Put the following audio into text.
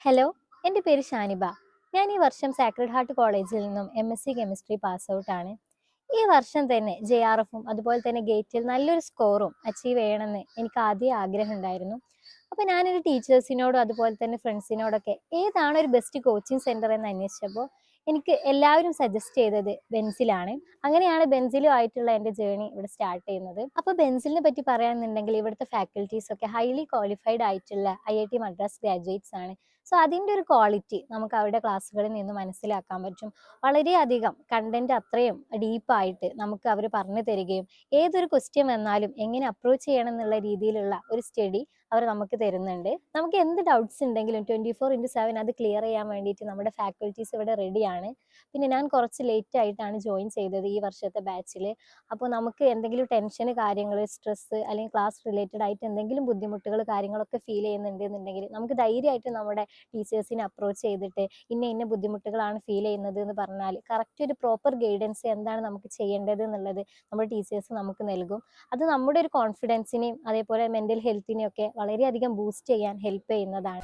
Hello, എൻ്റെ പേര് ഷാനിബ. ഞാൻ ഈ വർഷം സാക്രഡ് ഹാർട്ട് കോളേജിൽ നിന്നും എംഎസ്സി കെമിസ്ട്രി പാസ് ഔട്ട് ആണ്. ഈ വർഷം തന്നെ ജെആർഎഫും അതുപോലെ തന്നെ ഗേറ്റിൽ നല്ലൊരു സ്കോറും അച്ചീവ് ചെയ്യണമെന്ന് എനിക്ക് ആദ്യം ആഗ്രഹം ഉണ്ടായിരുന്നു. അപ്പോൾ ഞാനൊരു ടീച്ചേഴ്സിനോടും അതുപോലെ തന്നെ ഫ്രണ്ട്സിനോടൊക്കെ ഏതാണ് ഒരു ബെസ്റ്റ് കോച്ചിങ് സെൻറ്റർ എന്ന് അന്വേഷിച്ചപ്പോൾ എനിക്ക് എല്ലാവരും സജസ്റ്റ് ചെയ്തത് ബെൻസിലാണ്. അങ്ങനെയാണ് ബെൻസിലുമായിട്ടുള്ള എൻ്റെ ജേർണി ഇവിടെ സ്റ്റാർട്ട് ചെയ്യുന്നത്. അപ്പോൾ ബെൻസിലിനെ പറ്റി പറയാമെന്നുണ്ടെങ്കിൽ ഇവിടുത്തെ ഫാക്കൽറ്റീസ് ഒക്കെ ഹൈലി ക്വാളിഫൈഡ് ആയിട്ടുള്ള ഐഐടി മദ്രാസ് ഗ്രാജുവേറ്റ്സ് ആണ്. സോ അതിൻ്റെ ഒരു ക്വാളിറ്റി നമുക്ക് അവരുടെ ക്ലാസ്സുകളിൽ നിന്ന് മനസ്സിലാക്കാൻ പറ്റും. വളരെയധികം കണ്ടന്റ് അത്രയും ഡീപ്പായിട്ട് നമുക്ക് അവർ പറഞ്ഞു തരികയും ഏതൊരു ക്വസ്റ്റ്യൻ വന്നാലും എങ്ങനെ അപ്രോച്ച് ചെയ്യണം എന്നുള്ള രീതിയിലുള്ള ഒരു സ്റ്റഡി അവർ നമുക്ക് തരുന്നുണ്ട്. നമുക്ക് എന്ത് ഡൗട്ട്സ് ഉണ്ടെങ്കിലും 24/7 അത് ക്ലിയർ ചെയ്യാൻ വേണ്ടിയിട്ട് നമ്മുടെ ഫാക്കൽറ്റീസ് ഇവിടെ റെഡിയാണ്. പിന്നെ ഞാൻ കുറച്ച് ലേറ്റ് ആയിട്ടാണ് ജോയിൻ ചെയ്തത് ഈ വർഷത്തെ ബാച്ചിൽ. അപ്പോൾ നമുക്ക് എന്തെങ്കിലും ടെൻഷൻ കാര്യങ്ങൾ സ്ട്രെസ്സ് അല്ലെങ്കിൽ ക്ലാസ് റിലേറ്റഡ് ആയിട്ട് എന്തെങ്കിലും ബുദ്ധിമുട്ടുകൾ കാര്യങ്ങളൊക്കെ ഫീൽ ചെയ്യുന്നുണ്ട് എന്നുണ്ടെങ്കിൽ നമുക്ക് ധൈര്യമായിട്ട് നമ്മുടെ ടീച്ചേഴ്സിനെ അപ്രോച്ച് ചെയ്തിട്ട് ഇന്ന ബുദ്ധിമുട്ടുകളാണ് ഫീൽ ചെയ്യുന്നത് എന്ന് പറഞ്ഞാൽ കറക്റ്റ് ഒരു പ്രോപ്പർ ഗൈഡൻസ് എന്താണ് നമുക്ക് ചെയ്യേണ്ടത് എന്നുള്ളത് നമ്മുടെ ടീച്ചേഴ്സ് നമുക്ക് നൽകും. അത് നമ്മുടെ ഒരു കോൺഫിഡൻസിനെയും അതേപോലെ മെൻ്റൽ ഹെൽത്തിനെയും ഒക്കെ വളരെയധികം ബൂസ്റ്റ് ചെയ്യാൻ ഹെൽപ്പ് ചെയ്യുന്നതാണ്.